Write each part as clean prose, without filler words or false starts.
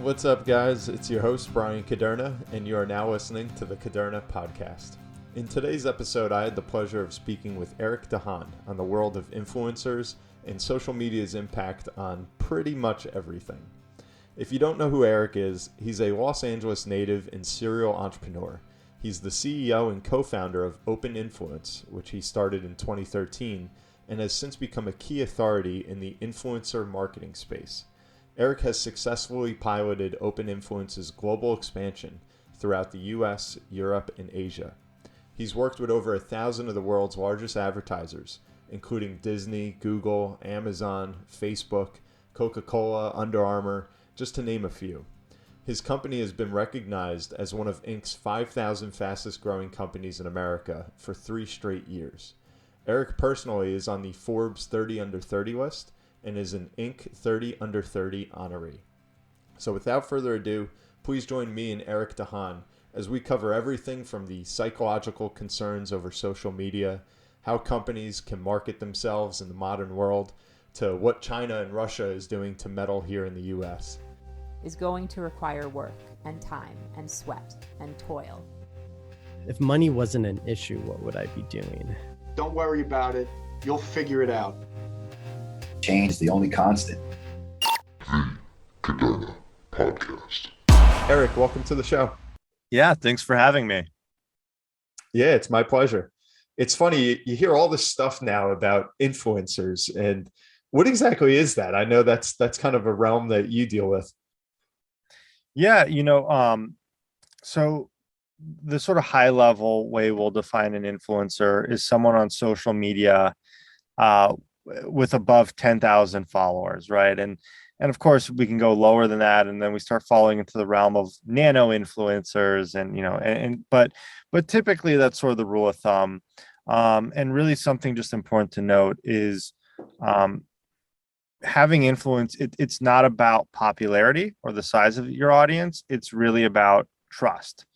What's up, guys? It's your host, Brian Caderna, and you are now listening to the Caderna Podcast. In today's episode, I had the pleasure of speaking with Eric Dahan on the world of influencers and social media's impact on pretty much everything. If you don't know who Eric is, he's a Los Angeles native and serial entrepreneur. He's the CEO and co-founder of Open Influence, which he started in 2013, and has since become a key authority in the influencer marketing space. Eric has successfully piloted Open Influence's global expansion throughout the US, Europe, and Asia. He's worked with over 1,000 of the world's largest advertisers, including Disney, Google, Amazon, Facebook, Coca-Cola, Under Armour, just to name a few. His company has been recognized as one of Inc.'s 5,000 fastest growing companies in America for 3 straight years. Eric personally is on the Forbes 30 Under 30 list and is an Inc. 30 Under 30 honoree. So without further ado, please join me and Eric Dahan as we cover everything from the psychological concerns over social media, how companies can market themselves in the modern world, to what China and Russia is doing to meddle here in the US. Is going to require work and time and sweat and toil. If money wasn't an issue, what would I be doing? Don't worry about it. You'll figure it out. Change is the only constant. The Caderna Podcast. Eric, welcome to the show. Yeah, thanks for having me. Yeah, it's my pleasure. It's funny, you hear all this stuff now about influencers, and what exactly is that? I know that's kind of a realm that you deal with. Yeah, so the sort of high level way we'll define an influencer is someone on social media with above 10,000 followers, right? And of course we can go lower than that, and then we start falling into the realm of nano influencers, and but typically that's sort of the rule of thumb. And really something just important to note is having influence. It's not about popularity or the size of your audience. It's really about trust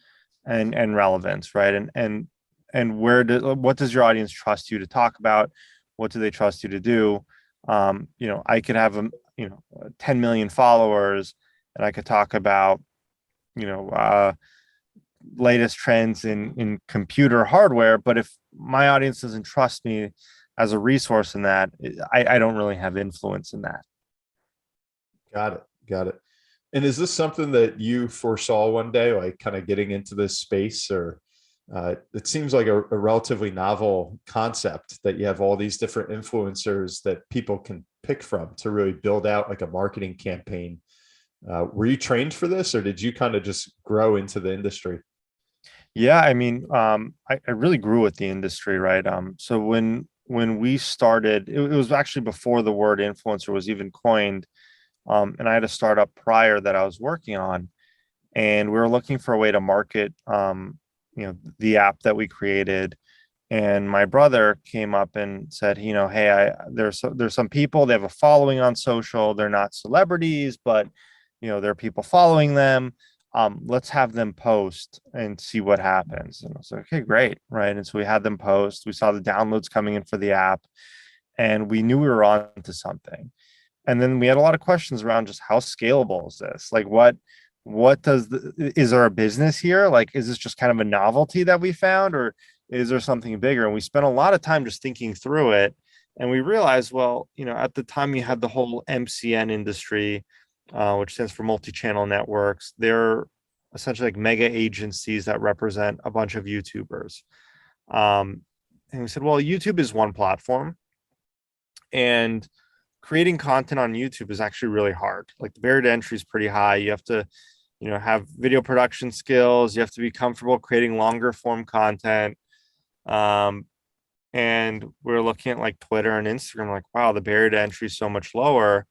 and relevance, right? And what does your audience trust you to talk about? What do they trust you to do? I could have 10 million followers, and I could talk about latest trends in computer hardware, but if my audience doesn't trust me as a resource in that, I don't really have influence in that. Got it. And is this something that you foresaw one day, like kind of getting into this space, or it seems like a relatively novel concept that you have all these different influencers that people can pick from to really build out like a marketing campaign. Were you trained for this, or did you kind of just grow into the industry? Yeah, I mean, I really grew with the industry, right? So when we started, it was actually before the word influencer was even coined. And I had a startup prior that I was working on, and we were looking for a way to market, the app that we created. And my brother came up and said, hey, there's some people, they have a following on social. They're not celebrities, but, there are people following them. Let's have them post and see what happens. And I was like, okay, great. Right. And so we had them post, we saw the downloads coming in for the app, and we knew we were on to something. And then we had a lot of questions around just how scalable is this? Like, is there a business here? Like, is this just kind of a novelty that we found, or is there something bigger? And we spent a lot of time just thinking through it. And we realized, well, at the time you had the whole MCN industry, which stands for multi-channel networks. They're essentially like mega agencies that represent a bunch of YouTubers. And we said, well, YouTube is one platform, and creating content on YouTube is actually really hard. Like, the barrier to entry is pretty high. You have to, have video production skills. You have to be comfortable creating longer form content. And we're looking at like Twitter and Instagram, like, wow, the barrier to entry is so much lower.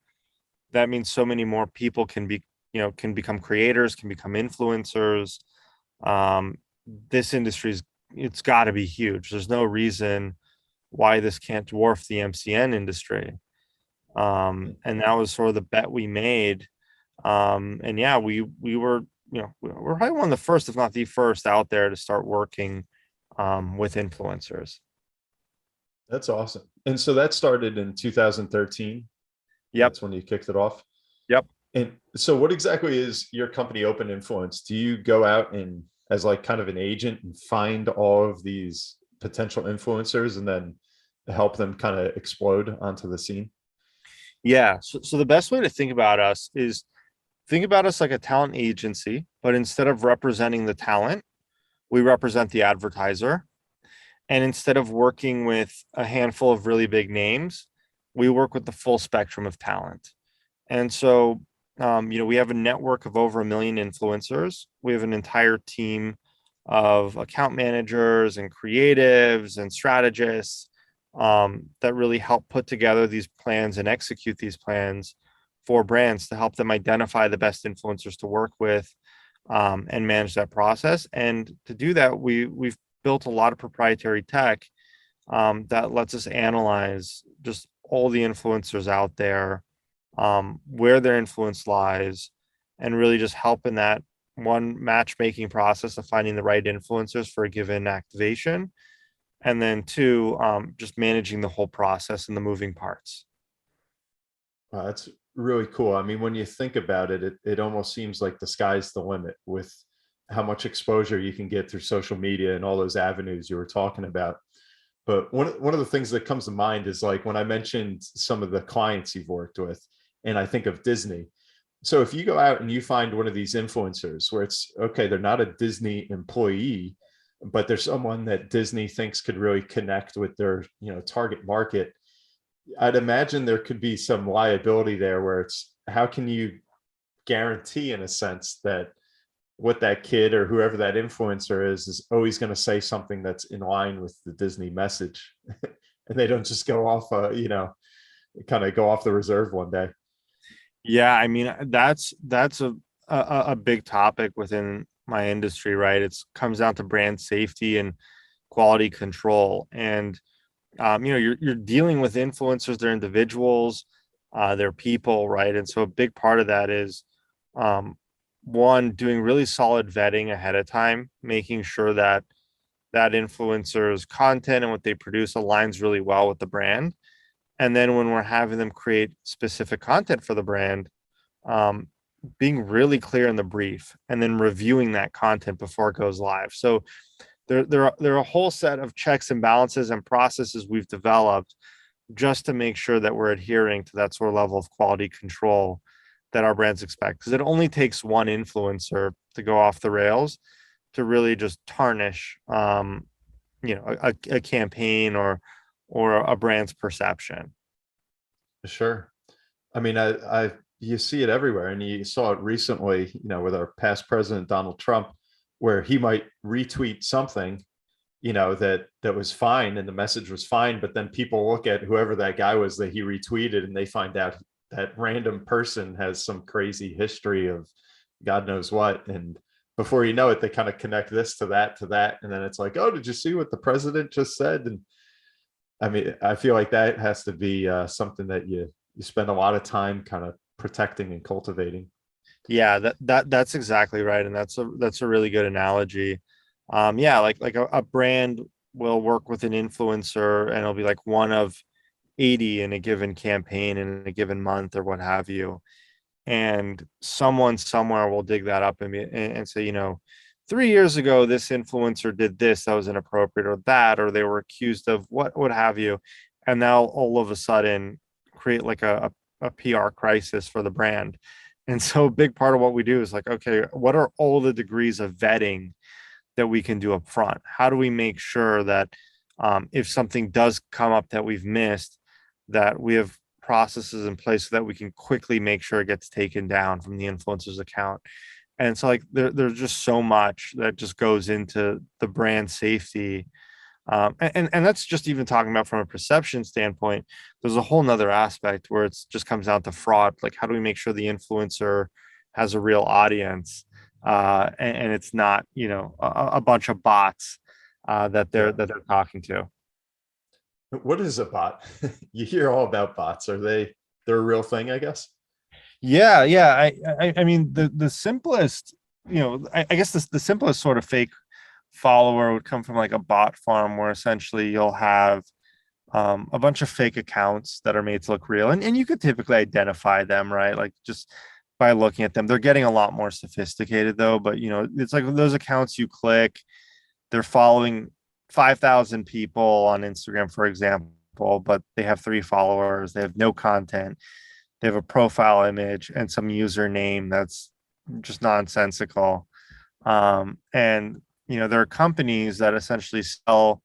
That means so many more people can become creators, can become influencers. This industry it's got to be huge. There's no reason why this can't dwarf the MCN industry. And that was sort of the bet we made. And yeah, we were, we're probably one of the first, if not the first, out there to start working with influencers. That's awesome. And so that started in 2013. Yep. That's when you kicked it off. Yep. And so what exactly is your company Open Influence? Do you go out and as like kind of an agent and find all of these potential influencers and then help them kind of explode onto the scene? Yeah. So the best way to think about us is think about us like a talent agency, but instead of representing the talent, we represent the advertiser. And instead of working with a handful of really big names, we work with the full spectrum of talent. And so, we have a network of over 1 million influencers. We have an entire team of account managers and creatives and strategists that really help put together these plans and execute these plans for brands to help them identify the best influencers to work with, and manage that process. And to do that, we've built a lot of proprietary tech that lets us analyze just all the influencers out there, where their influence lies, and really just help in that one matchmaking process of finding the right influencers for a given activation. And then two, just managing the whole process and the moving parts. Wow, that's really cool. I mean, when you think about it, it almost seems like the sky's the limit with how much exposure you can get through social media and all those avenues you were talking about. But one of the things that comes to mind is like when I mentioned some of the clients you've worked with, and I think of Disney. So if you go out and you find one of these influencers where it's okay, they're not a Disney employee, but there's someone that Disney thinks could really connect with their, target market. I'd imagine there could be some liability there where it's how can you guarantee in a sense that what that kid or whoever that influencer is always going to say something that's in line with the Disney message and they don't just go off, kind of go off the reserve one day. Yeah, I mean that's a big topic within my industry, right? It's comes down to brand safety and quality control. And you're dealing with influencers, they're individuals, they're people, right? And so a big part of that is one, doing really solid vetting ahead of time, making sure that that influencer's content and what they produce aligns really well with the brand. And then when we're having them create specific content for the brand, um, being really clear in the brief and then reviewing that content before it goes live. So there are a whole set of checks and balances and processes we've developed just to make sure that we're adhering to that sort of level of quality control that our brands expect. Because it only takes one influencer to go off the rails to really just tarnish, a campaign or a brand's perception. Sure. I mean, I you see it everywhere, and you saw it recently, with our past president Donald Trump, where he might retweet something, that was fine and the message was fine, but then people look at whoever that guy was that he retweeted, and they find out that random person has some crazy history of God knows what, and before you know it, they kind of connect this to that, and then it's like, oh, did you see what the president just said? And I mean, I feel like that has to be something that you spend a lot of time kind of protecting and cultivating. Yeah, that's exactly right, and that's a really good analogy. Yeah, like a brand will work with an influencer, and it'll be like one of 80 in a given campaign in a given month or what have you. And someone somewhere will dig that up and say, 3 years ago, this influencer did this that was inappropriate, or that, or they were accused of what have you. And now all of a sudden create like a PR crisis for the brand. And so a big part of what we do is like, okay, what are all the degrees of vetting that we can do up front? How do we make sure that if something does come up that we've missed, that we have processes in place so that we can quickly make sure it gets taken down from the influencer's account? And so like there's just so much that just goes into the brand safety. And that's just even talking about from a perception standpoint. There's a whole nother aspect where it's just comes down to fraud. Like, how do we make sure the influencer has a real audience, and it's not, a bunch of bots that they're talking to. What is a bot? You hear all about bots. They're a real thing, I guess? Yeah. I mean, the simplest, I guess the simplest sort of fake follower would come from like a bot farm, where essentially you'll have a bunch of fake accounts that are made to look real, and you could typically identify them, right? Like just by looking at them. They're getting a lot more sophisticated though, but you know, it's like those accounts you click, they're following 5,000 people on Instagram, for example, but they have 3 followers, they have no content, they have a profile image and some username that's just nonsensical. And you know, there are companies that essentially sell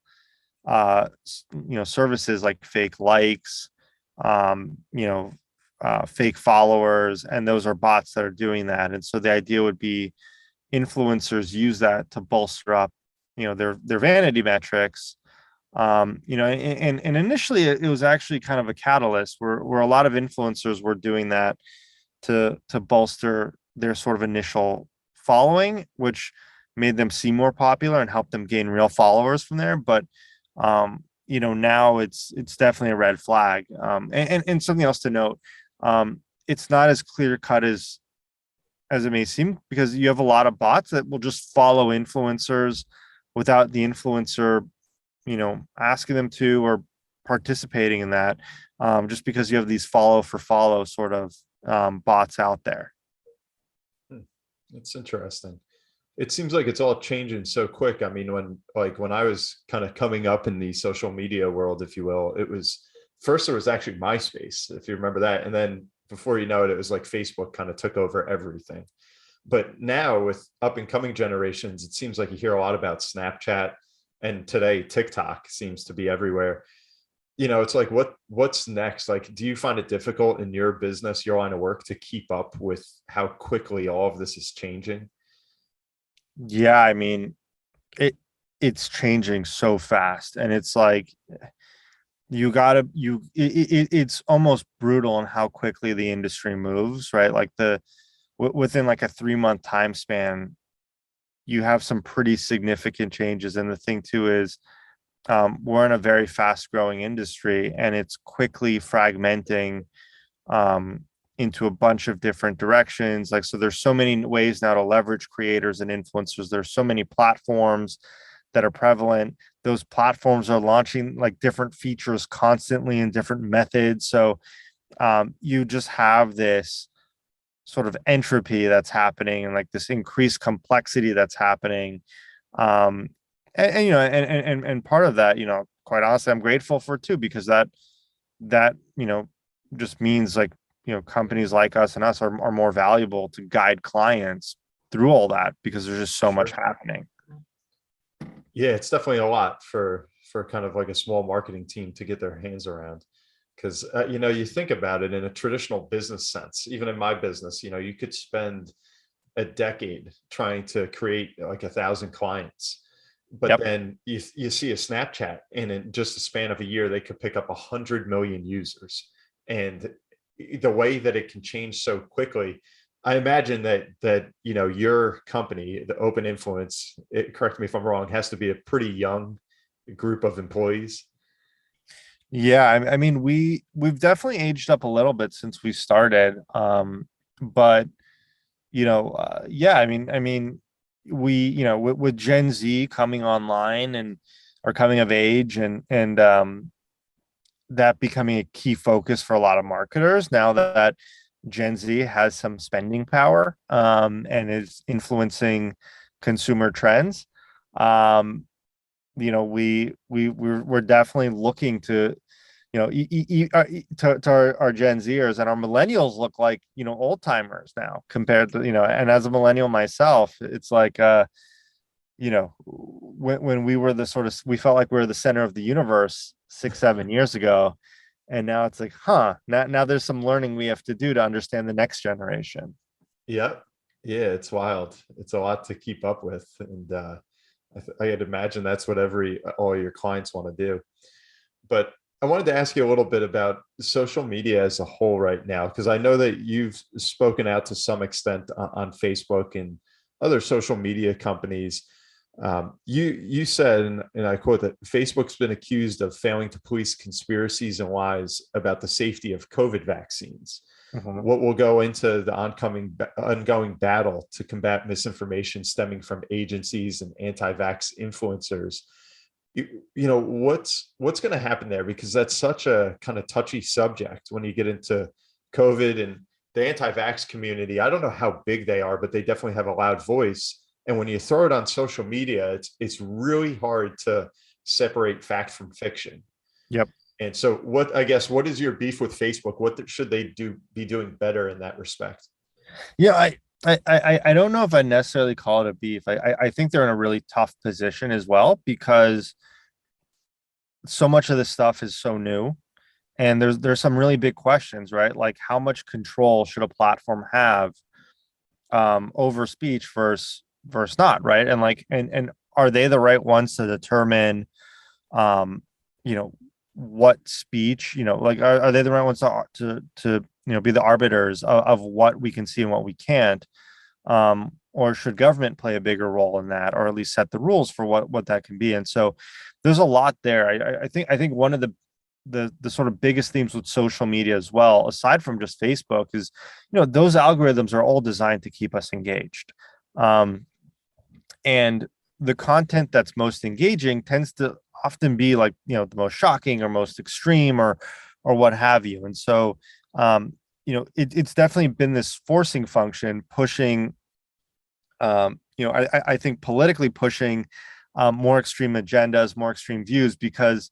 services like fake likes, you know, fake followers, and those are bots that are doing that. And so the idea would be influencers use that to bolster up, you know, their vanity metrics. And initially it was actually kind of a catalyst where a lot of influencers were doing that to bolster their sort of initial following, which made them seem more popular and helped them gain real followers from there. But now it's definitely a red flag. And something else to note, it's not as clear cut as it may seem, because you have a lot of bots that will just follow influencers without the influencer, you know, asking them to or participating in that, just because you have these follow for follow sort of bots out there. That's interesting. It seems like it's all changing so quick. I mean, when I was kind of coming up in the social media world, if you will, it was first there was actually MySpace, if you remember that. And then before you know it, it was like Facebook kind of took over everything. But now with up and coming generations, it seems like you hear a lot about Snapchat, and today TikTok seems to be everywhere. You know, it's like, what's next? Like, do you find it difficult in your business, your line of work, to keep up with how quickly all of this is changing? Yeah, I mean, it's changing so fast, and it's like it's almost brutal on how quickly the industry moves, right? Like within like a 3-month time span, you have some pretty significant changes. And the thing too is, we're in a very fast growing industry, and it's quickly fragmenting into a bunch of different directions. Like, so there's so many ways now to leverage creators and influencers. There's so many platforms that are prevalent. Those platforms are launching like different features constantly and different methods. So you just have this sort of entropy that's happening, and like this increased complexity that's happening. And part of that, you know, quite honestly, I'm grateful for too, because that you know, just means like, you know, companies like us and us are more valuable to guide clients through all that, because there's just so much happening. Yeah, it's definitely a lot for kind of like a small marketing team to get their hands around. Because you know, you think about it in a traditional business sense, even in my business, you know, you could spend a decade trying to create like 1,000 clients, but then you see a Snapchat, and in just a span of a year they could pick up 100 million users. And the way that it can change so quickly, I imagine that you know, your company, the Open Influence, correct me if I'm wrong, has to be a pretty young group of employees. Yeah, I mean, we've definitely aged up a little bit since we started. But you know, yeah, I mean, we, you know, with Gen Z coming online and are coming of age, and that becoming a key focus for a lot of marketers now that Gen Z has some spending power, and is influencing consumer trends. Um, you know, we're definitely looking to, you know, to our Gen Zers, and our millennials look like, you know, old timers now compared to, you know, and as a millennial myself, it's like, you know, when we were we felt like we were the center of the universe 6-7 years ago. And now it's like, now there's some learning we have to do to understand the next generation. Yeah. Yeah, it's wild. It's a lot to keep up with. And I'd imagine that's what all your clients want to do. But I wanted to ask you a little bit about social media as a whole right now, because I know that you've spoken out to some extent on Facebook and other social media companies. You said, and I quote, that Facebook's been accused of failing to police conspiracies and lies about the safety of COVID vaccines. What will go into the ongoing battle to combat misinformation stemming from agencies and anti-vax influencers. You know, what's going to happen there? Because that's such a kind of touchy subject when you get into COVID, and the anti-vax community, I don't know how big they are, but they definitely have a loud voice. And when you throw it on social media, it's really hard to separate fact from fiction. Yep. And so what is your beef with Facebook? What should they be doing better in that respect? Yeah, I don't know if I necessarily call it a beef. I think they're in a really tough position as well, because so much of this stuff is so new, and there's some really big questions, right? Like, how much control should a platform have over speech versus not, right? And like, and are they the right ones to determine, you know, what speech, like, are they the right ones to be the arbiters of what we can see and what we can't? Or should government play a bigger role in that, or at least set the rules for what that can be? And so there's a lot there. I think one of the sort of biggest themes with social media as well, aside from just Facebook, is those algorithms are all designed to keep us engaged. And the content that's most engaging tends to often be like, the most shocking or most extreme or what have you. And so it's definitely been this forcing function, pushing I think politically pushing more extreme agendas, more extreme views, because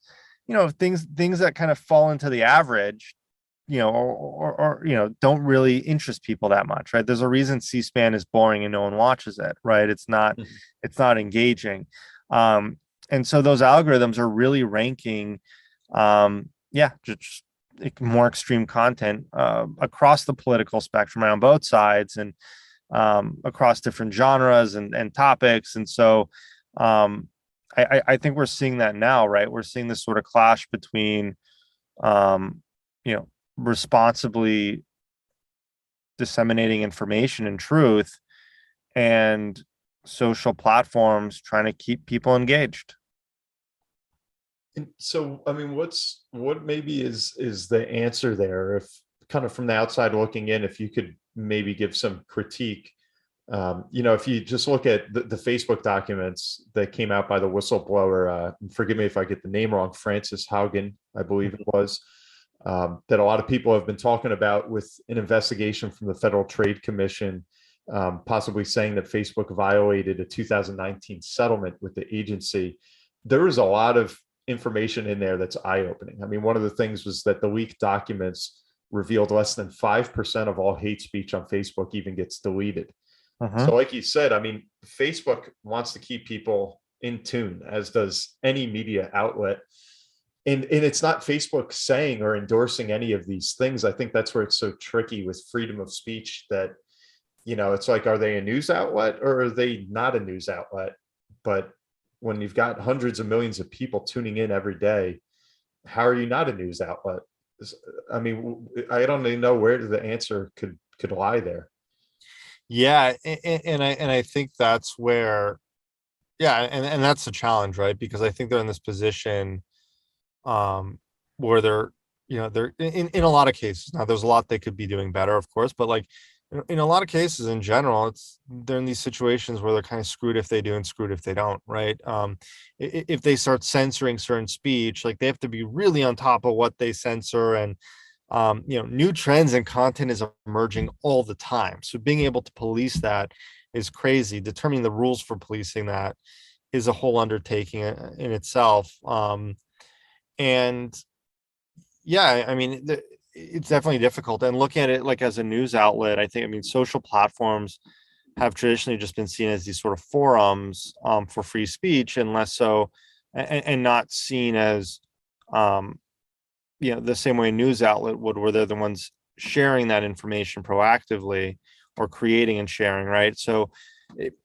things that kind of fall into the average, or don't really interest people that much, right? There's a reason C-SPAN is boring and no one watches it, right? It's not engaging. And so those algorithms are really ranking just more extreme content across the political spectrum, on both sides, and across different genres and topics. And so I think we're seeing that now, right? We're seeing this sort of clash between responsibly disseminating information and truth, and social platforms trying to keep people engaged. And so, I mean, what maybe is the answer there? If kind of from the outside looking in, if you could maybe give some critique, if you just look at the Facebook documents that came out by the whistleblower, forgive me if I get the name wrong, Frances Haugen, I believe it was, that a lot of people have been talking about, with an investigation from the Federal Trade Commission, possibly saying that Facebook violated a 2019 settlement with the agency. There is a lot of information in there that's eye-opening. I mean, one of the things was that the leaked documents revealed less than 5% of all hate speech on Facebook even gets deleted. So like you said, I mean, Facebook wants to keep people in tune, as does any media outlet. And it's not Facebook saying or endorsing any of these things. I think that's where it's so tricky with freedom of speech, that, it's like, are they a news outlet or are they not a news outlet? But when you've got hundreds of millions of people tuning in every day, how are you not a news outlet? I mean, I don't even know where the answer could lie there. Yeah, and I think that's where, and that's the challenge, right? Because I think they're in this position where they're in a lot of cases. Now, there's a lot they could be doing better, of course, but like in a lot of cases in general, they're in these situations where they're kind of screwed if they do and screwed if they don't, right? If they start censoring certain speech, like, they have to be really on top of what they censor, and new trends and content is emerging all the time. So being able to police that is crazy. Determining the rules for policing that is a whole undertaking in itself. And yeah, I mean, it's definitely difficult. And looking at it like as a news outlet, I mean, social platforms have traditionally just been seen as these sort of forums for free speech, and less so, and not seen as the same way a news outlet would, where they're the ones sharing that information proactively, or creating and sharing, right? So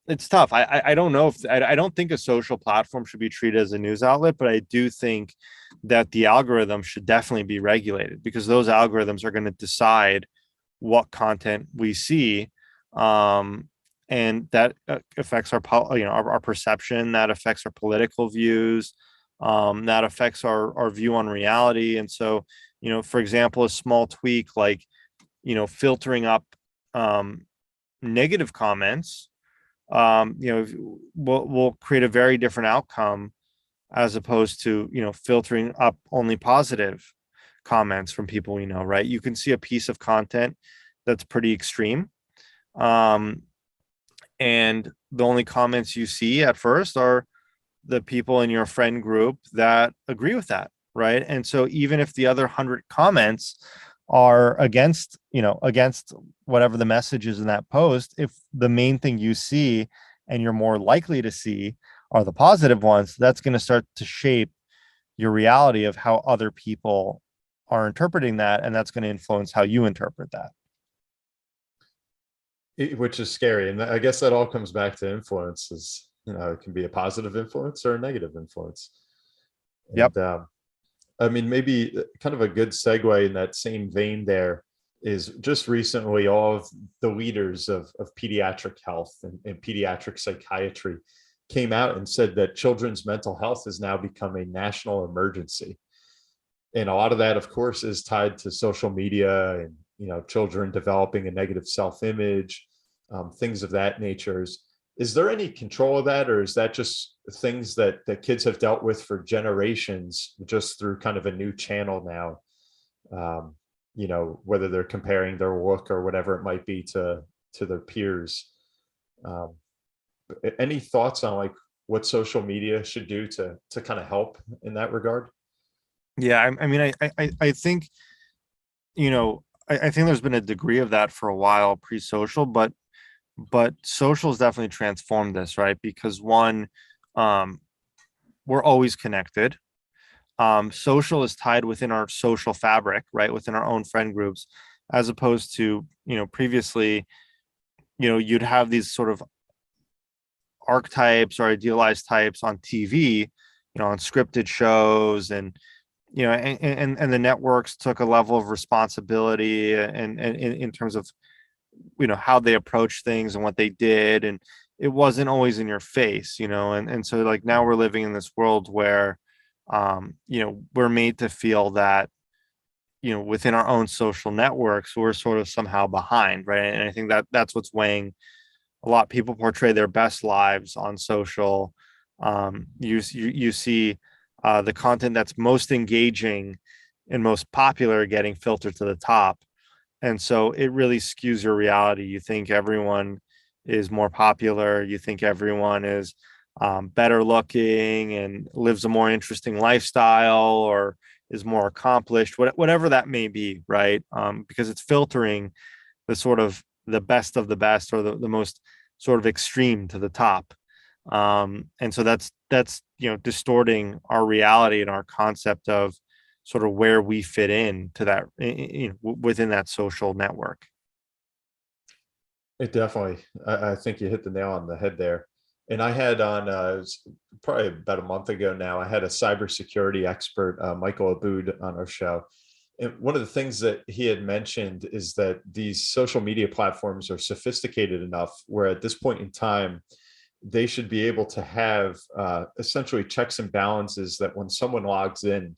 it's tough. I don't know if I don't think a social platform should be treated as a news outlet, but I do think that the algorithm should definitely be regulated, because those algorithms are going to decide what content we see, and that affects our perception, that affects our political views, that affects our view on reality. And so, for example, a small tweak like, filtering up negative comments, will create a very different outcome, as opposed to, filtering up only positive comments from people we know, right? You can see a piece of content that's pretty extreme. Um, and the only comments you see at first are the people in your friend group that agree with that, right? And so even if the other 100 comments are against, against whatever the message is in that post, if the main thing you see and you're more likely to see are the positive ones, that's going to start to shape your reality of how other people are interpreting that, and that's going to influence how you interpret that. Which is scary. And I guess that all comes back to influences. It can be a positive influence or a negative influence. Yep. And I mean, maybe kind of a good segue in that same vein there is just recently all of the leaders of pediatric health and pediatric psychiatry came out and said that children's mental health has now become a national emergency. And a lot of that, of course, is tied to social media and, children developing a negative self-image, things of that nature. Is there any control of that, or is that just things that kids have dealt with for generations, just through kind of a new channel now? Whether they're comparing their look or whatever it might be to their peers. Any thoughts on like what social media should do to kind of help in that regard? Yeah, I mean, I think, I think there's been a degree of that for a while pre-social, but social has definitely transformed this, right? Because one, we're always connected. Social is tied within our social fabric, right? Within our own friend groups, as opposed to, previously, you'd have these sort of archetypes or idealized types on TV, on scripted shows, and and the networks took a level of responsibility and in terms of how they approach things and what they did, and it wasn't always in your face, and so like now we're living in this world where we're made to feel that within our own social networks we're sort of somehow behind, right? And I think that that's what's weighing a lot. People portray their best lives on social. You see the content that's most engaging and most popular getting filtered to the top, and so it really skews your reality. You think everyone is more popular, you think everyone is better looking and lives a more interesting lifestyle or is more accomplished, whatever that may be, right? Because it's filtering the sort of the best of the best, or the most sort of extreme to the top. And so that's distorting our reality and our concept of sort of where we fit in to that, within that social network. It definitely, I think you hit the nail on the head there. And I had on, it was probably about a month ago now, I had a cybersecurity expert, Michael Aboud, on our show. And one of the things that he had mentioned is that these social media platforms are sophisticated enough where at this point in time, they should be able to have essentially checks and balances that when someone logs in,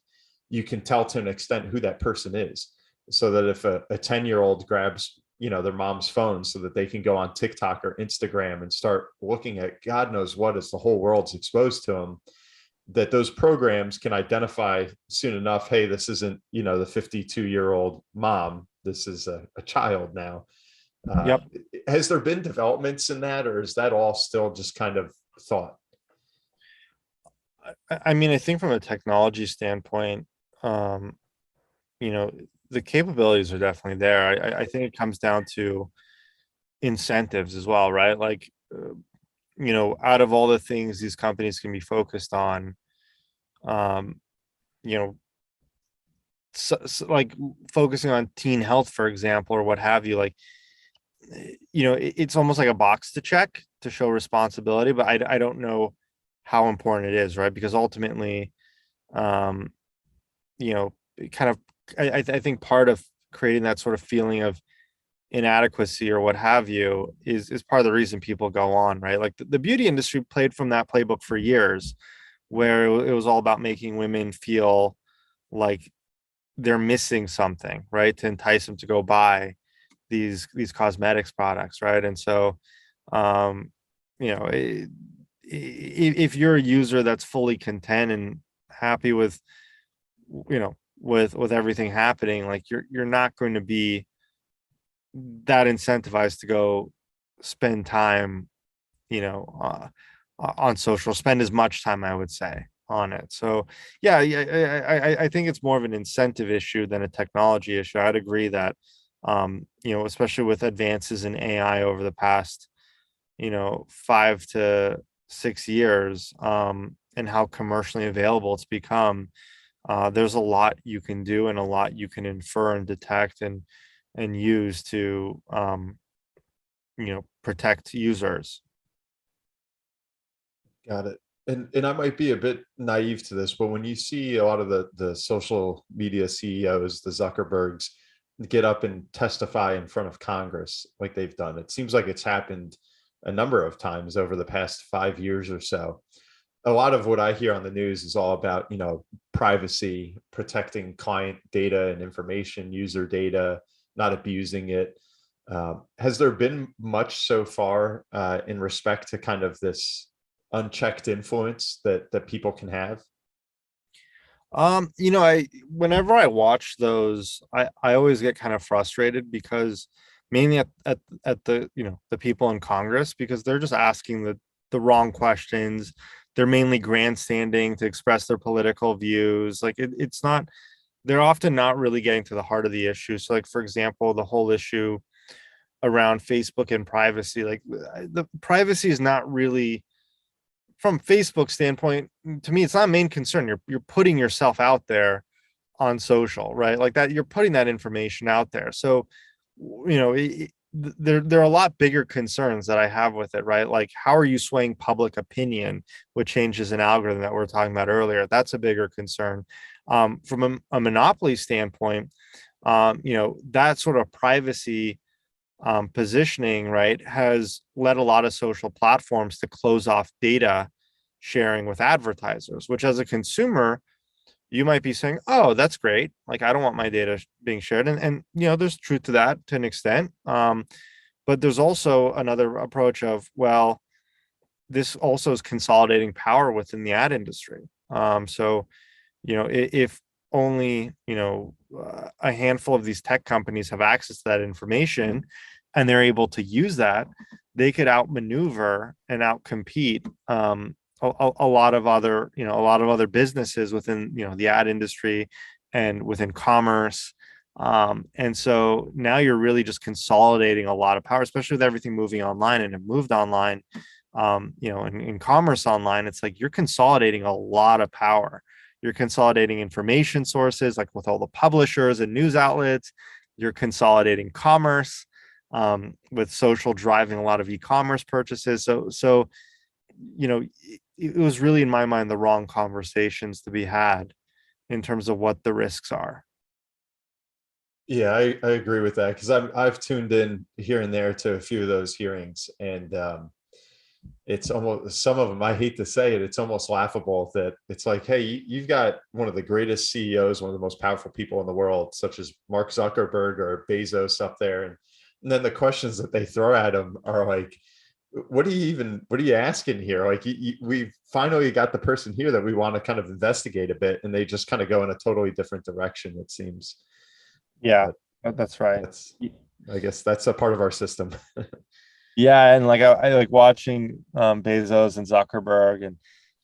you can tell to an extent who that person is. So that if a 10-year-old grabs their mom's phone so that they can go on TikTok or Instagram and start looking at God knows what as the whole world's exposed to them, that those programs can identify soon enough, hey, this isn't the 52-year-old mom, this is a child now. Yep. Has there been developments in that, or is that all still just kind of thought? I mean, I think from a technology standpoint, the capabilities are definitely there. I think it comes down to incentives as well, right? Like, out of all the things these companies can be focused on, um, you know, like focusing on teen health, for example, or what have you, like, it's almost like a box to check to show responsibility, but I don't know how important it is, right? Because ultimately, um, kind of, I think part of creating that sort of feeling of inadequacy or what have you is part of the reason people go on, right? Like the beauty industry played from that playbook for years, where it was all about making women feel like they're missing something, right? To entice them to go buy these cosmetics products, right? And so, um, if you're a user that's fully content and happy with, with everything happening, like you're not going to be that incentivized to go spend time, you know, on social, spend as much time, I would say, on it. So yeah, I think it's more of an incentive issue than a technology issue. I'd agree that, especially with advances in AI over the past, 5 to 6 years, and how commercially available it's become, there's a lot you can do and a lot you can infer and detect and use to, protect users. Got it. And I might be a bit naive to this, but when you see a lot of the social media CEOs, the Zuckerbergs, get up and testify in front of Congress like they've done, it seems like it's happened a number of times over the past 5 years or so. A lot of what I hear on the news is all about, privacy, protecting client data and information, user data, not abusing it. Has there been much so far in respect to kind of this unchecked influence that people can have? I whenever I watch those, I always get kind of frustrated because mainly at the, the people in Congress, because they're just asking the wrong questions. They're mainly grandstanding to express their political views. Like it's not, they're often not really getting to the heart of the issue. So like, for example, the whole issue around Facebook and privacy, like the privacy is not really, from Facebook standpoint, to me, it's not a main concern. You're putting yourself out there on social, right? Like that, you're putting that information out there. So, there are a lot bigger concerns that I have with it, right? Like, how are you swaying public opinion with changes in algorithm that we are talking about earlier? That's a bigger concern. From a monopoly standpoint, that sort of privacy positioning, right, has led a lot of social platforms to close off data sharing with advertisers, which as a consumer, you might be saying, oh, that's great. Like, I don't want my data being shared. And there's truth to that to an extent. But there's also another approach of, well, this also is consolidating power within the ad industry. So, if only, a handful of these tech companies have access to that information and they're able to use that, they could outmaneuver and outcompete a lot of other businesses within, the ad industry and within commerce. And so now you're really just consolidating a lot of power, especially with everything moving online and have moved online. In commerce online, it's like you're consolidating a lot of power. You're consolidating information sources, like with all the publishers and news outlets. You're consolidating commerce, with social driving a lot of e-commerce purchases. So it was really, in my mind, the wrong conversations to be had in terms of what the risks are. Yeah, I agree with that, because I've tuned in here and there to a few of those hearings, and it's almost, some of them, I hate to say it, it's almost laughable that it's like, hey, you've got one of the greatest CEOs, one of the most powerful people in the world, such as Mark Zuckerberg or Bezos up there, and then the questions that they throw at him are like, what are you asking here? Like, we've finally got the person here that we want to kind of investigate a bit, and they just kind of go in a totally different direction, it seems. Yeah, But that's right. I guess that's a part of our system. Yeah, and like I like watching Bezos and Zuckerberg, and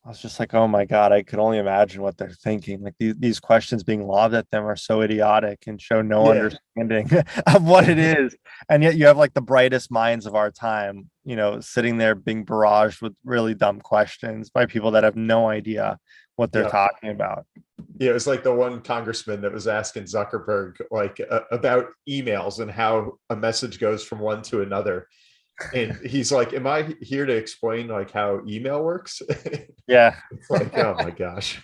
I was just like, oh my God, I could only imagine what they're thinking. Like these questions being lobbed at them are so idiotic and show no Yeah. understanding of what it is. And yet you have like the brightest minds of our time, sitting there being barraged with really dumb questions by people that have no idea what they're Yeah. talking about. Yeah, it was like the one congressman that was asking Zuckerberg like about emails and how a message goes from one to another. And he's like, am I here to explain like how email works? Yeah. It's like, oh my gosh.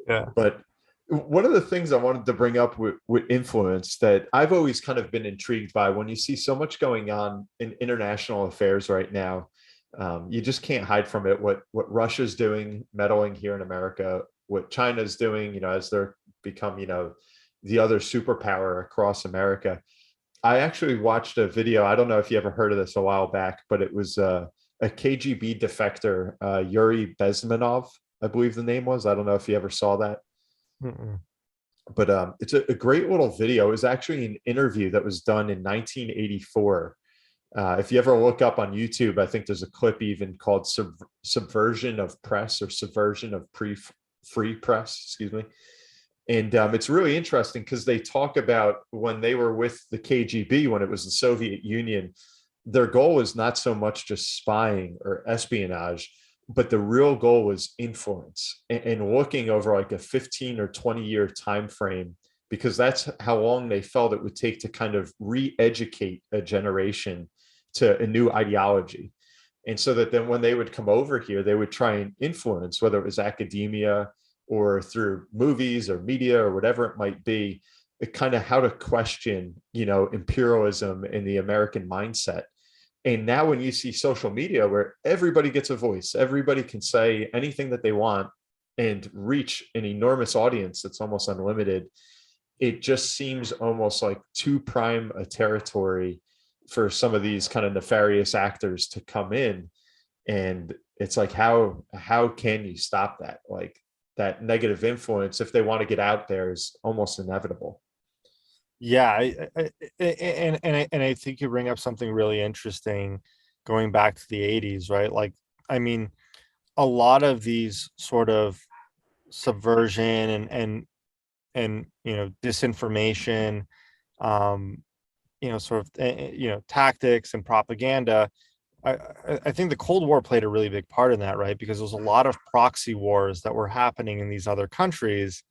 Yeah. But one of the things I wanted to bring up with influence that I've always kind of been intrigued by, when you see so much going on in international affairs right now, you just can't hide from it. What Russia's doing, meddling here in America, what China's doing, as they're become, the other superpower across America. I actually watched a video. I don't know if you ever heard of this a while back, but it was a KGB defector, Yuri Bezmenov, I believe the name was. I don't know if you ever saw that. Mm-mm. But it's a great little video. It was actually an interview that was done in 1984. If you ever look up on YouTube, I think there's a clip even called Subversion of Press, or Subversion of Free Press, excuse me. And it's really interesting because they talk about when they were with the KGB, when it was the Soviet Union, their goal was not so much just spying or espionage, but the real goal was influence, and looking over like a 15 or 20-year time frame, because that's how long they felt it would take to kind of re-educate a generation to a new ideology. And so that then when they would come over here, they would try and influence, whether it was academia or through movies or media or whatever it might be, kind of how to question, imperialism and the American mindset. And now when you see social media where everybody gets a voice, everybody can say anything that they want and reach an enormous audience that's almost unlimited, it just seems almost like too prime a territory for some of these kind of nefarious actors to come in. And it's like, how can you stop that? Like, that negative influence, if they want to get out there, is almost inevitable. Yeah, I think you bring up something really interesting, going back to the 80s, right? Like, I mean, a lot of these sort of subversion and disinformation, sort of tactics and propaganda. I think the Cold War played a really big part in that, right? Because there was a lot of proxy wars that were happening in these other countries,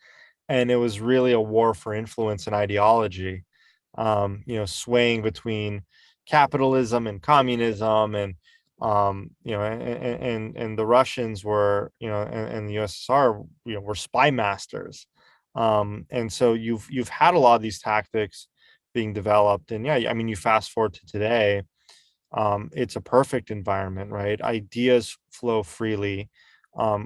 and it was really a war for influence and ideology, swaying between capitalism and communism, and and the Russians were, and the USSR, were spy masters, and so you've had a lot of these tactics being developed, and yeah, I mean, you fast forward to today. It's a perfect environment, right? Ideas flow freely.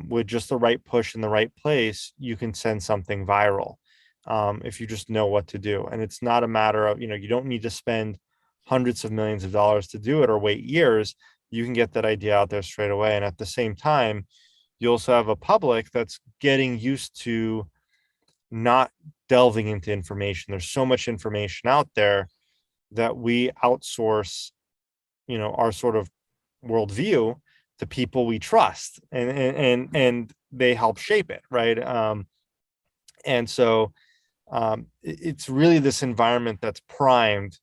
With just the right push in the right place, you can send something viral, if you just know what to do. And it's not a matter of, you don't need to spend hundreds of millions of dollars to do it or wait years. You can get that idea out there straight away. And at the same time, you also have a public that's getting used to not delving into information. There's so much information out there that we outsource, our sort of worldview to people we trust, and they help shape it, right? And so it's really this environment that's primed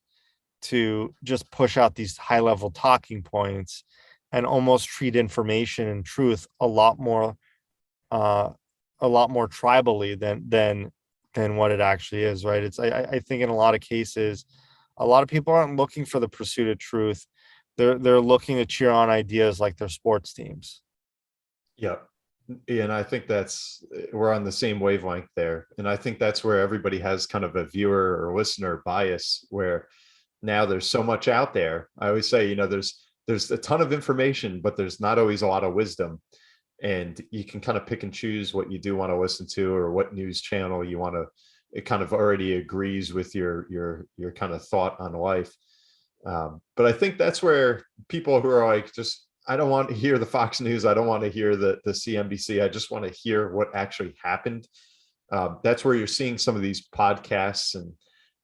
to just push out these high level talking points and almost treat information and truth a lot more tribally than what it actually is, right? I think in a lot of cases, a lot of people aren't looking for the pursuit of truth. They're looking to cheer on ideas like their sports teams. Yeah. And I think we're on the same wavelength there. And I think that's where everybody has kind of a viewer or listener bias, where now there's so much out there. I always say, there's a ton of information, but there's not always a lot of wisdom. And you can kind of pick and choose what you do want to listen to, or what news channel you want to, it kind of already agrees with your kind of thought on life. But I think that's where people who are like, I don't want to hear the Fox News, I don't want to hear the CNBC, I just want to hear what actually happened. That's where you're seeing some of these podcasts and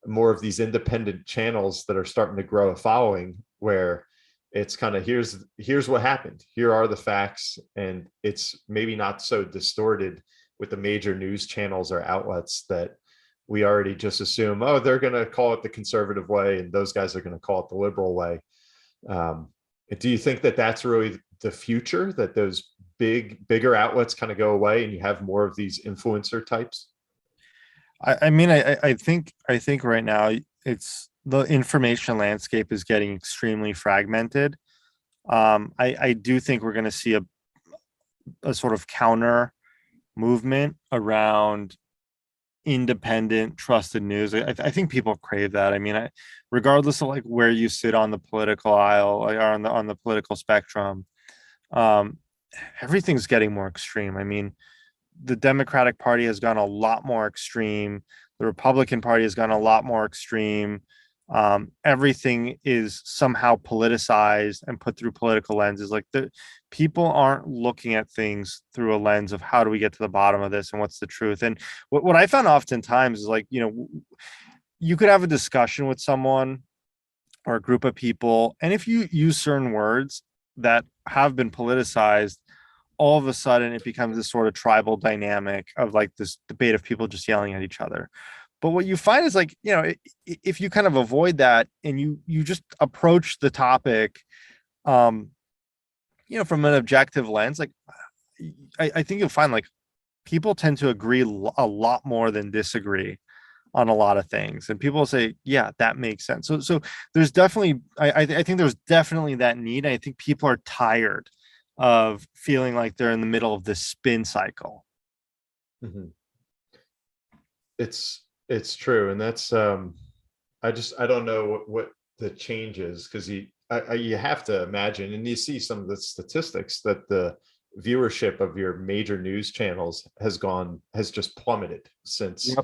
more of these independent channels that are starting to grow a following, where it's kind of, here's what happened, here are the facts, and it's maybe not so distorted with the major news channels or outlets that we already just assume, oh, they're going to call it the conservative way, and those guys are going to call it the liberal way. Do you think that that's really the future, that those bigger outlets kind of go away and you have more of these influencer types? I think right now it's the information landscape is getting extremely fragmented. I do think we're going to see a sort of counter movement around independent, trusted news. I think people crave that. I mean, regardless of like where you sit on the political aisle or on the political spectrum, everything's getting more extreme. I mean, the Democratic Party has gone a lot more extreme. The Republican Party has gone a lot more extreme. Everything is somehow politicized and put through political lenses. Like the people aren't looking at things through a lens of how do we get to the bottom of this and what's the truth. And what I found oftentimes is like, you could have a discussion with someone or a group of people, and if you use certain words that have been politicized, all of a sudden it becomes this sort of tribal dynamic of like this debate of people just yelling at each other. But what you find is like, if you kind of avoid that and you just approach the topic, from an objective lens, like I think you'll find like people tend to agree a lot more than disagree on a lot of things, and people say, yeah, that makes sense. So there's definitely, I think there's definitely that need. I think people are tired of feeling like they're in the middle of this spin cycle. Mm-hmm. It's true, and that's I don't know what the change is, because you have to imagine, and you see some of the statistics that the viewership of your major news channels has just plummeted since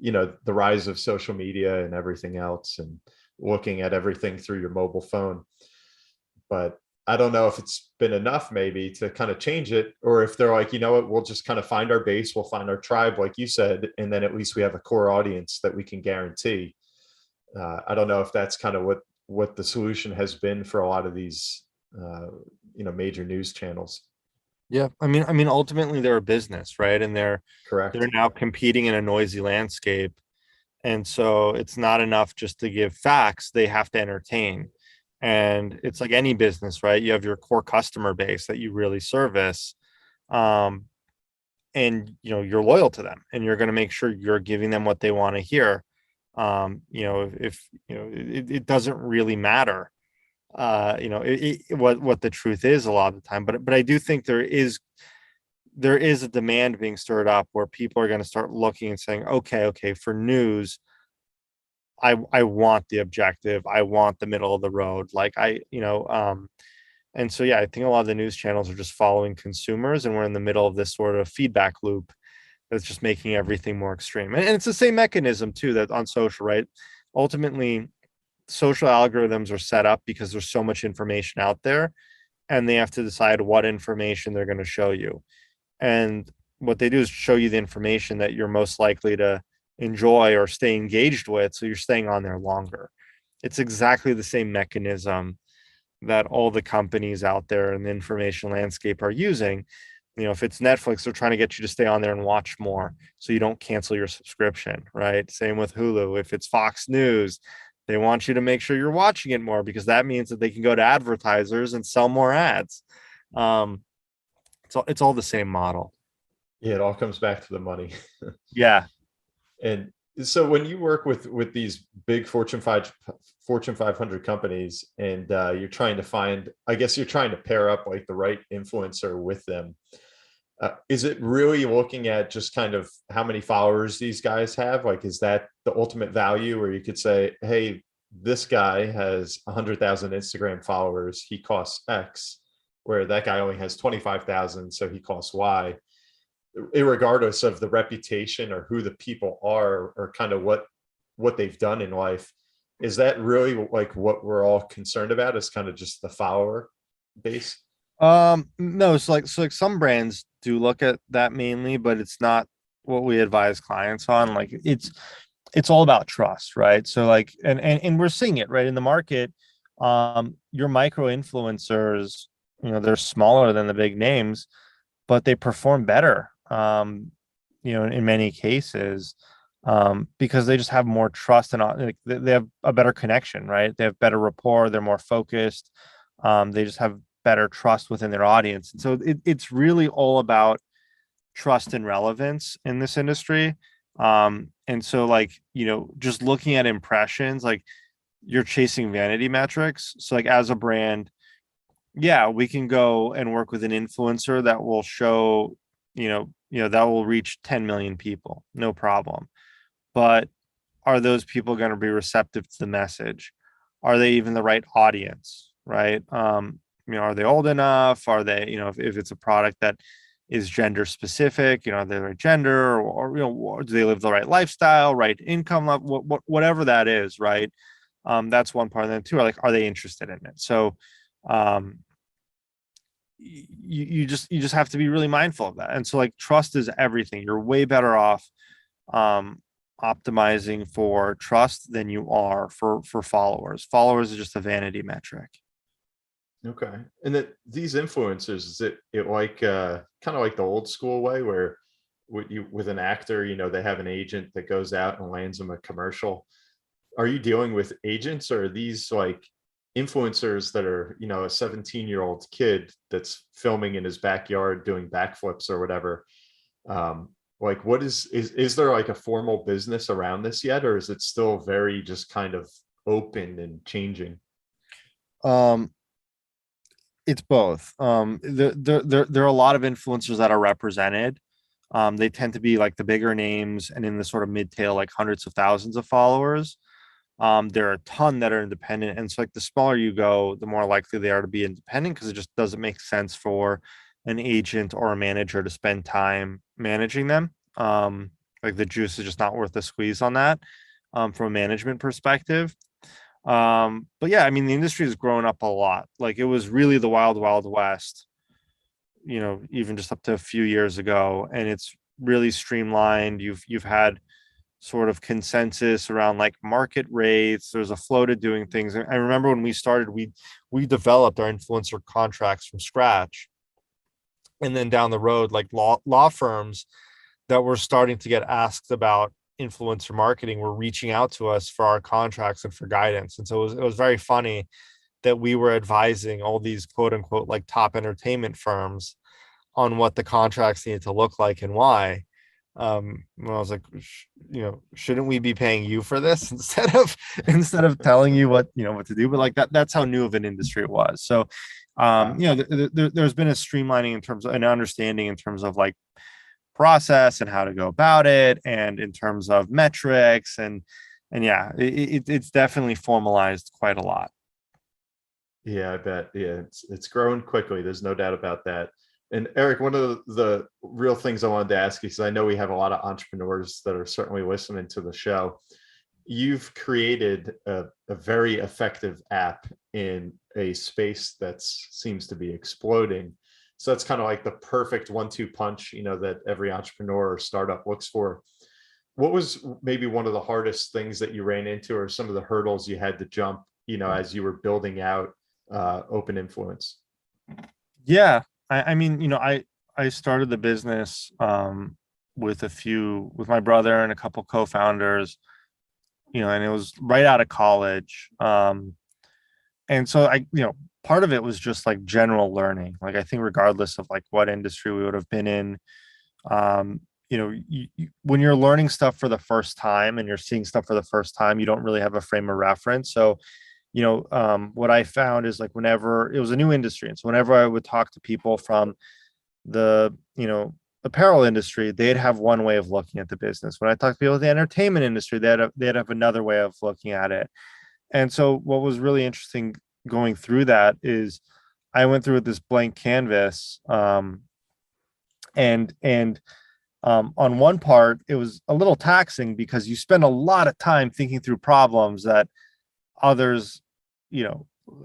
the rise of social media and everything else, and looking at everything through your mobile phone. But I don't know if it's been enough maybe to kind of change it, or if they're like, we'll just kind of find our base, we'll find our tribe, like you said, and then at least we have a core audience that we can guarantee. I don't know if that's kind of what the solution has been for a lot of these, major news channels. Yeah, I mean, ultimately they're a business, right? And they're now competing in a noisy landscape, and so it's not enough just to give facts; they have to entertain. And it's like any business, right? You have your core customer base that you really service, and you're loyal to them, and you're going to make sure you're giving them what they want to hear. If it doesn't really matter, what the truth is a lot of the time. But I do think there is a demand being stirred up where people are going to start looking and saying, okay, for news, I want the objective. I want the middle of the road. And so, yeah, I think a lot of the news channels are just following consumers, and we're in the middle of this sort of feedback loop that's just making everything more extreme. And it's the same mechanism too, that on social, right? Ultimately, social algorithms are set up because there's so much information out there, and they have to decide what information they're going to show you. And what they do is show you the information that you're most likely to enjoy or stay engaged with, so you're staying on there longer. It's exactly the same mechanism that all the companies out there in the information landscape are using. If it's Netflix, they're trying to get you to stay on there and watch more so you don't cancel your subscription, right? Same with Hulu. If it's Fox News, they want you to make sure you're watching it more, because that means that they can go to advertisers and sell more ads. It's all the same model. Yeah, it all comes back to the money. Yeah. And so when you work with these big Fortune 500 companies, and you're trying to pair up like the right influencer with them, is it really looking at just kind of how many followers these guys have? Like, is that the ultimate value, where you could say, hey, this guy has 100,000 Instagram followers, he costs X, where that guy only has 25,000, so he costs Y, irregardless of the reputation or who the people are or kind of what they've done in life? Is that really like what we're all concerned about, is kind of just the follower base? No, so like some brands do look at that mainly, but it's not what we advise clients on. Like it's all about trust, right? So like, and we're seeing it right in the market. Your micro influencers, they're smaller than the big names, but they perform better, in many cases, because they just have more trust, and like, they have a better connection, right? They have better rapport, they're more focused, they just have better trust within their audience. And so it's really all about trust and relevance in this industry. And so like, just looking at impressions, like you're chasing vanity metrics. So like as a brand, yeah, we can go and work with an influencer that will show, that will reach 10 million people, no problem. But are those people going to be receptive to the message? Are they even the right audience, right? Are they old enough? Are they, if it's a product that is gender specific, are they the right gender, or do they live the right lifestyle, right income level, whatever that is, right? That's one part. And then two are like, are they interested in it? So um, you just have to be really mindful of that. And so like trust is everything. You're way better off um, optimizing for trust than you are for followers. Followers is just a vanity metric. Okay. And that these influencers, is it like kind of like the old school way where with an actor, they have an agent that goes out and lands them a commercial. Are you dealing with agents, or are these like influencers that are, a 17-year-old kid that's filming in his backyard doing backflips or whatever? Like what is there like a formal business around this yet, or is it still very just kind of open and changing? Um, it's both. There are a lot of influencers that are represented. They tend to be like the bigger names and in the sort of mid-tail, like hundreds of thousands of followers. There are a ton that are independent. And so like the smaller you go, the more likely they are to be independent, because it just doesn't make sense for an agent or a manager to spend time managing them. Like the juice is just not worth the squeeze on that, from a management perspective. But yeah, I mean, the industry has grown up a lot. Like it was really the wild, wild west, even just up to a few years ago. And it's really streamlined. You've had sort of consensus around like market rates. There's a flow to doing things. I remember when we started, we developed our influencer contracts from scratch. And then down the road, like law firms that were starting to get asked about influencer marketing were reaching out to us for our contracts and for guidance. And so it was very funny that we were advising all these quote unquote like top entertainment firms on what the contracts needed to look like and why. When I was like, shouldn't we be paying you for this instead of telling you what to do? But like that's how new of an industry it was. So there's been a streamlining in terms of an understanding in terms of like process and how to go about it, and in terms of metrics, and yeah, it's definitely formalized quite a lot. Yeah, I bet. Yeah, it's growing quickly. There's no doubt about that. And Eric, one of the real things I wanted to ask you, because I know we have a lot of entrepreneurs that are certainly listening to the show. You've created a very effective app in a space that seems to be exploding. So that's kind of like the perfect 1-2 punch, that every entrepreneur or startup looks for. What was maybe one of the hardest things that you ran into, or some of the hurdles you had to jump, as you were building out Open Influence? Yeah, I mean, I started the business with my brother and a couple co-founders, and it was right out of college. And so part of it was just like general learning. Like I think regardless of like what industry we would have been in, when you're learning stuff for the first time and you're seeing stuff for the first time, you don't really have a frame of reference. So what I found is like whenever it was a new industry, and so whenever I would talk to people from the apparel industry, they'd have one way of looking at the business. When I talk to people in the entertainment industry, they'd have another way of looking at it. And so what was really interesting going through that is I went through this blank canvas, and on one part it was a little taxing because you spend a lot of time thinking through problems that others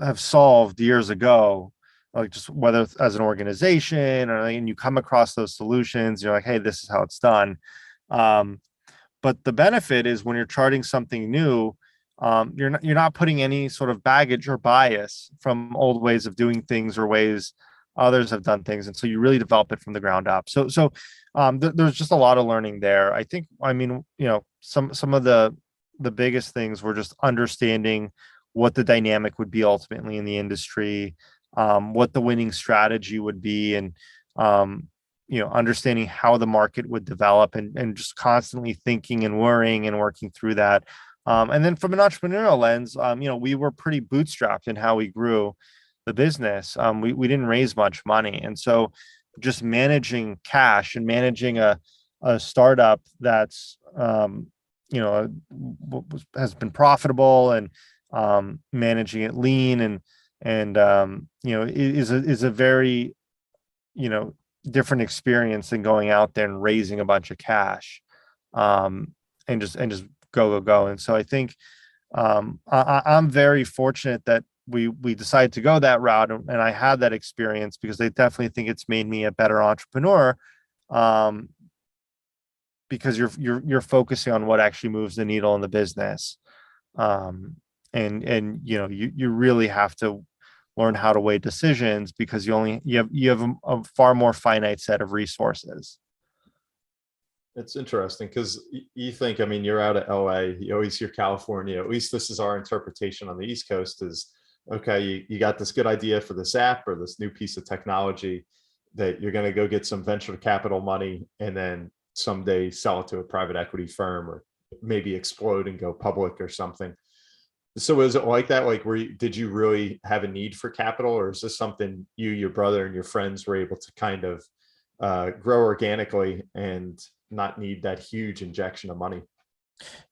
have solved years ago, like just whether as an organization or and you come across those solutions, you're like, hey, this is how it's done. But the benefit is when you're charting something new, you're not putting any sort of baggage or bias from old ways of doing things or ways others have done things, and so you really develop it from the ground up. So there's just a lot of learning there. I think, I mean, some of the biggest things were just understanding what the dynamic would be ultimately in the industry, what the winning strategy would be, and understanding how the market would develop, and just constantly thinking and worrying and working through that. And then from an entrepreneurial lens, we were pretty bootstrapped in how we grew the business. We didn't raise much money. And so just managing cash and managing a startup that's, has been profitable, and managing it lean, and is a very, different experience than going out there and raising a bunch of cash, and just go. And so I think I'm very fortunate that we decided to go that route, and I had that experience because I definitely think it's made me a better entrepreneur. Um, because you're focusing on what actually moves the needle in the business. Um, and you really have to learn how to weigh decisions because you have a far more finite set of resources. It's interesting because you think, I mean, you're out of LA, you always hear California, at least this is our interpretation on the East Coast is, okay, you got this good idea for this app or this new piece of technology that you're going to go get some venture capital money and then someday sell it to a private equity firm or maybe explode and go public or something. So is it like that? Like, did you really have a need for capital, or is this something you, your brother, and your friends were able to kind of grow organically and not need that huge injection of money?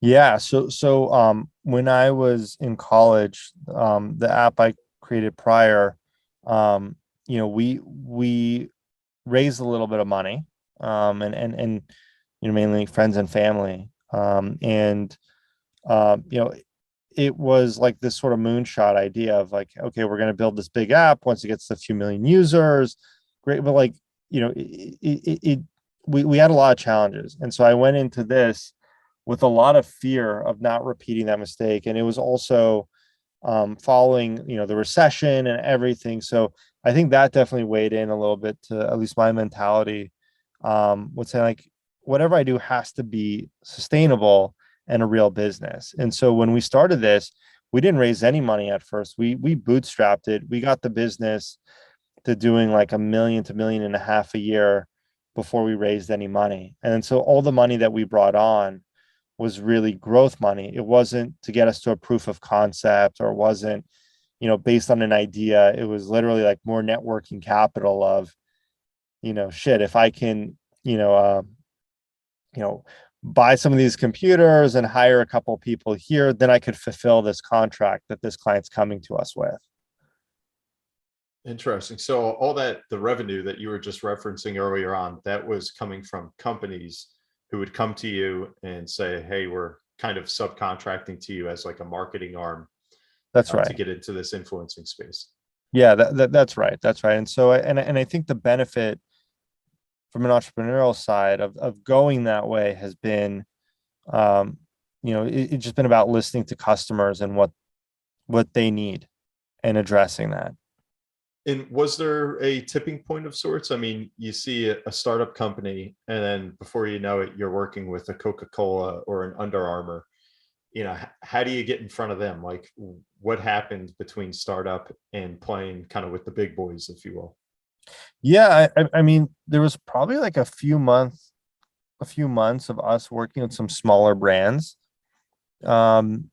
Yeah. So when I was in college, the app I created prior, we raised a little bit of money, and mainly friends and family, and it was like this sort of moonshot idea of like, okay, we're going to build this big app once it gets to a few million users, great, but like we had a lot of challenges, and so I went into this with a lot of fear of not repeating that mistake. And it was also following, the recession and everything. So I think that definitely weighed in a little bit to at least my mentality. Would say like whatever I do has to be sustainable and a real business. And so when we started this, we didn't raise any money at first. We bootstrapped it. We got the business to doing like $1 to 1.5 million a year before we raised any money. And then so all the money that we brought on was really growth money. It wasn't to get us to a proof of concept, or wasn't, based on an idea. It was literally like more networking capital of, shit, if I can, buy some of these computers and hire a couple people here, then I could fulfill this contract that this client's coming to us with. Interesting. So all that, the revenue that you were just referencing earlier on, that was coming from companies who would come to you and say, hey, we're kind of subcontracting to you as like a marketing arm That's to right. get into this influencing space. Yeah, that's right. That's right. And so, and I think the benefit from an entrepreneurial side of going that way has been, it's just been about listening to customers and what they need and addressing that. And was there a tipping point of sorts? I mean, you see a startup company, and then before you know it, you're working with a Coca-Cola or an Under Armour. How do you get in front of them? Like, what happened between startup and playing kind of with the big boys, if you will? Yeah, I mean, there was probably like a few months of us working with some smaller brands. And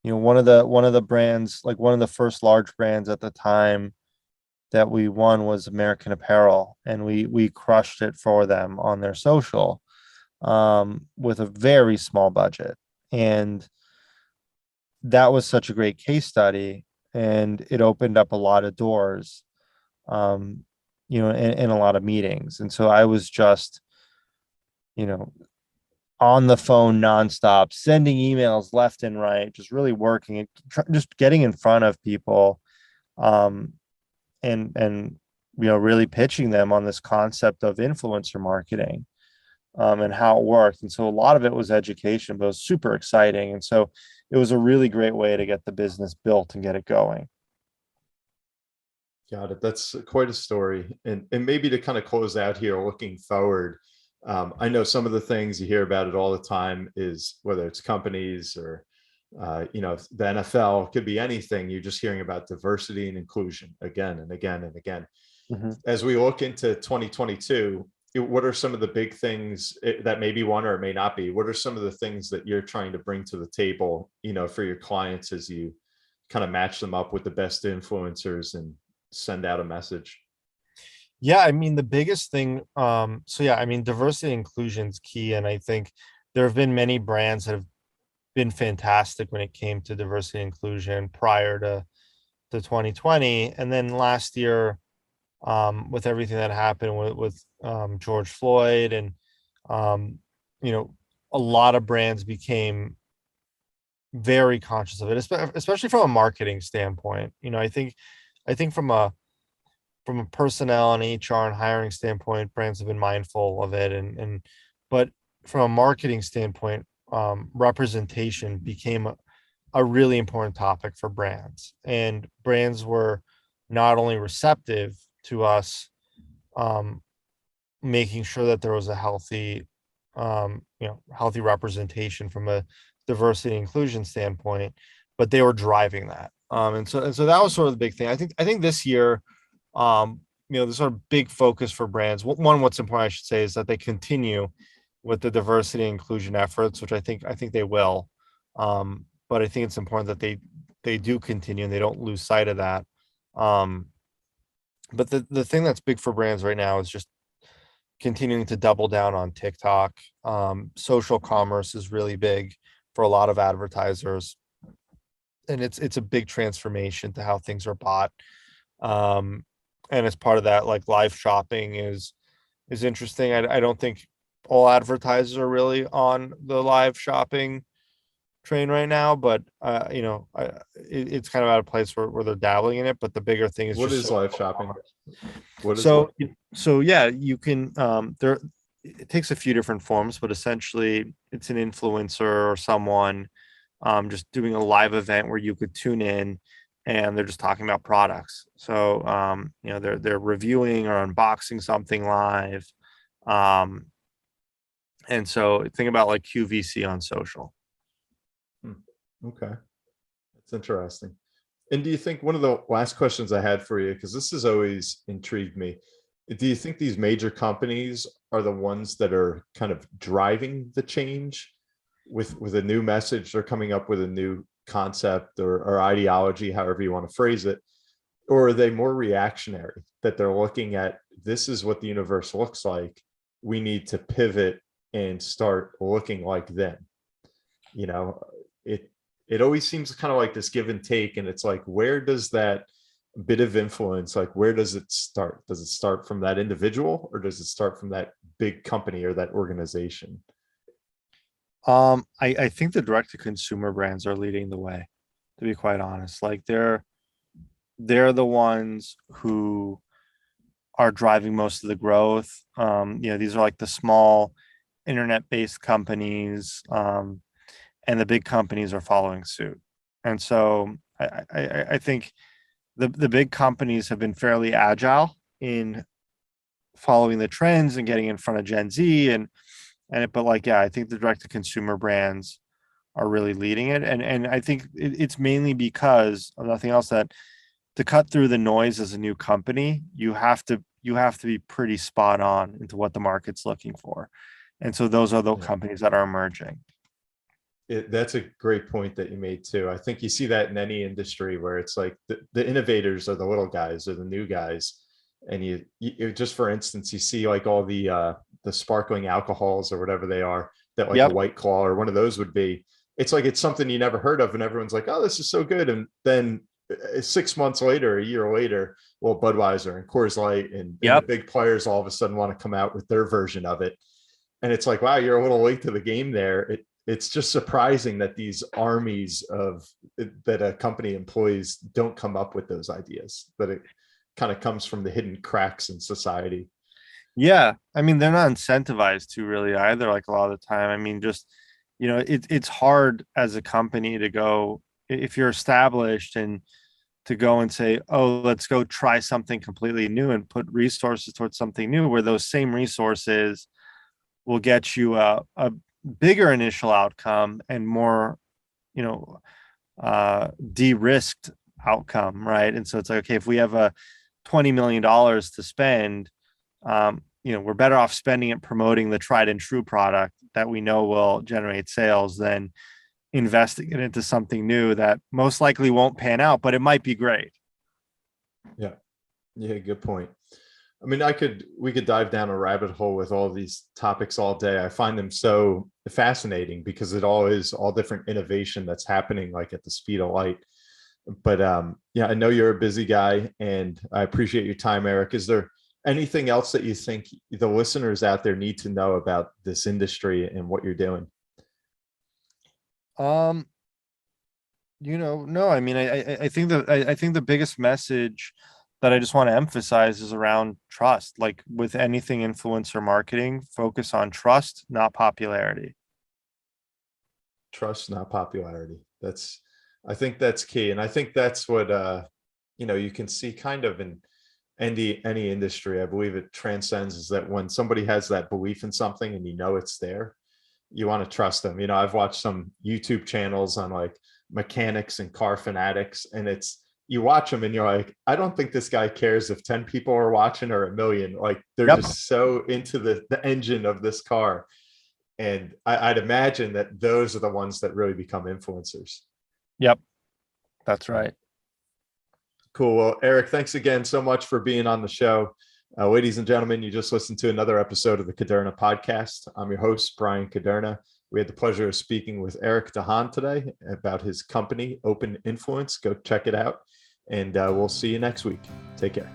one of the brands, like one of the first large brands at the time that we won, was American Apparel, and we crushed it for them on their social, with a very small budget. And that was such a great case study, and it opened up a lot of doors, in a lot of meetings. And so I was just, you know, on the phone nonstop, sending emails left and right, just really working and just getting in front of people, um, and really pitching them on this concept of influencer marketing, and how it worked. And so a lot of it was education, but it was super exciting. And so it was a really great way to get the business built and get it going. Got it. That's quite a story. And maybe to kind of close out here, looking forward, I know some of the things you hear about it all the time is whether it's companies or, the NFL, could be anything. You're just hearing about diversity and inclusion again and again and again. Mhm. As we look into 2022, what are some of the big things that maybe one or it may not be? What are some of the things that you're trying to bring to the table, for your clients as you kind of match them up with the best influencers and send out a message? Yeah, I mean, the biggest thing, so yeah, I mean, diversity and inclusion is key. And I think there have been many brands that have been fantastic when it came to diversity and inclusion prior to 2020. And then last year, with everything that happened with George Floyd, and um, you know, a lot of brands became very conscious of it, especially from a marketing standpoint. I think from a personnel and HR and hiring standpoint, brands have been mindful of it, but from a marketing standpoint, representation became a really important topic for brands, and brands were not only receptive to us um, making sure that there was a healthy representation from a diversity and inclusion standpoint, but they were driving that. And so that was sort of the big thing. I think this year, the sort of big focus for brands. One, what's important, I should say, is that they continue with the diversity and inclusion efforts, which I think they will. But I think it's important that they do continue and they don't lose sight of that. Um, but the thing that's big for brands right now is just continuing to double down on TikTok. Social commerce is really big for a lot of advertisers, and it's a big transformation to how things are bought. Um, and as part of that, like live shopping is interesting. I don't think all advertisers are really on the live shopping train right now, but it's kind of at a place where they're dabbling in it. But the bigger thing is What just is live shopping? What is so yeah, you can there it takes a few different forms, but essentially it's an influencer or someone just doing a live event where you could tune in and they're just talking about products. So they're reviewing or unboxing something live. Um and so think about like QVC on social. Hmm. Okay, that's interesting. And do you think, one of the last questions I had for you, because this has always intrigued me, do you think these major companies are the ones that are kind of driving the change with a new message? They're coming up with a new concept or ideology, however you want to phrase it, or are they more reactionary, that they're looking at, this is what the universe looks like, we need to pivot and start looking like them? you know it always seems kind of like this give and take, and it's like, where does that bit of influence, like, where does it start? Does it start from that individual, or does it start from that big company or that organization? I think the direct to consumer brands are leading the way, to be quite honest. Like they're the ones who are driving most of the growth. These are like the small internet-based companies, and the big companies are following suit. And so I think the big companies have been fairly agile in following the trends and getting in front of Gen Z but like, yeah, I think the direct to consumer brands are really leading it. And I think it's mainly because of nothing else, that to cut through the noise as a new company, you have to be pretty spot on into what the market's looking for. And so those are the Yeah. companies that are emerging. That's a great point that you made too. I think you see that in any industry, where it's like the innovators are the little guys or the new guys. And you just, for instance, you see like all the sparkling alcohols or whatever they are, that like a Yep. White Claw or one of those would be. It's like, it's something you never heard of, and everyone's like, oh, this is so good. And then 6 months later, a year later, well, Budweiser and Coors Light and the Yep. big players all of a sudden want to come out with their version of it. And it's like, wow, you're a little late to the game there. It's just surprising that these armies of that a company employs don't come up with those ideas, that it kind of comes from the hidden cracks in society. Yeah. I mean, they're not incentivized to really either, like a lot of the time. I mean, just, it's hard as a company to go, if you're established, and to go and say, oh, let's go try something completely new and put resources towards something new, where those same resources will get you a bigger initial outcome and more, you know, de-risked outcome, right? And so it's like, okay, if we have a $20 million to spend, we're better off spending it promoting the tried and true product that we know will generate sales than investing it into something new that most likely won't pan out, but it might be great. Yeah. Yeah. Good point. I mean, we could dive down a rabbit hole with all these topics all day. I find them so fascinating because it all is all different innovation that's happening like at the speed of light. But yeah, I know you're a busy guy, and I appreciate your time, Eric. Is there anything else that you think the listeners out there need to know about this industry and what you're doing? Um, No, I mean, I think I think the biggest message that I just want to emphasize is around trust. Like with anything influencer marketing, focus on trust, not popularity. Trust, not popularity. I think that's key. And I think that's what, you can see kind of in any industry. I believe it transcends is that when somebody has that belief in something and it's there, you want to trust them. I've watched some YouTube channels on like mechanics and car fanatics, and you watch them and you're like, I don't think this guy cares if 10 people are watching or a million. Like they're Yep. just so into the engine of this car. And I'd imagine that those are the ones that really become influencers. Yep. That's right. Cool. Well, Eric, thanks again so much for being on the show. Ladies and gentlemen, you just listened to another episode of the Caderna podcast. I'm your host, Brian Caderna. We had the pleasure of speaking with Eric Dahan today about his company, Open Influence. Go check it out. And we'll see you next week. Take care.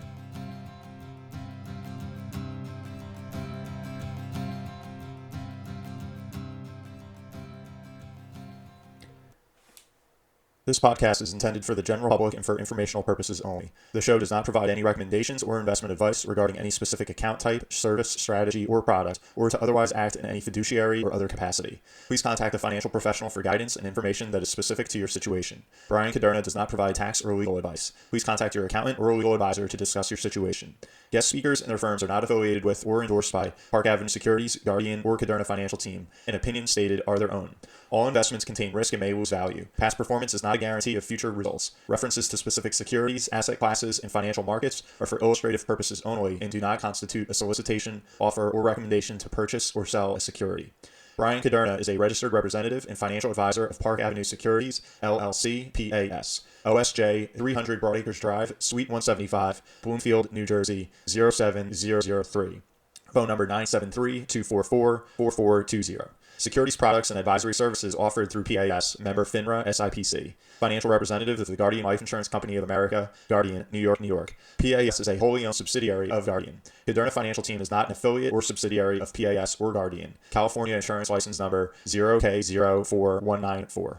This podcast is intended for the general public and for informational purposes only. The show does not provide any recommendations or investment advice regarding any specific account type, service, strategy, or product, or to otherwise act in any fiduciary or other capacity. Please contact a financial professional for guidance and information that is specific to your situation. Brian Caderna does not provide tax or legal advice. Please contact your accountant or legal advisor to discuss your situation. Guest speakers and their firms are not affiliated with or endorsed by Park Avenue Securities, Guardian, or Caderna Financial Team, and opinions stated are their own. All investments contain risk and may lose value. Past performance is not a guarantee of future results. References to specific securities, asset classes, and financial markets are for illustrative purposes only and do not constitute a solicitation, offer, or recommendation to purchase or sell a security. Brian Caderna is a registered representative and financial advisor of Park Avenue Securities, LLC, PAS. OSJ 300 Broadacres Drive, Suite 175, Bloomfield, New Jersey 07003. Phone number 973-244-4420. Securities products and advisory services offered through PAS, member FINRA SIPC. Financial representative of the Guardian Life Insurance Company of America, Guardian, New York, New York. PAS is a wholly owned subsidiary of Guardian. Caderna Financial Team is not an affiliate or subsidiary of PAS or Guardian. California Insurance License Number 0K04194.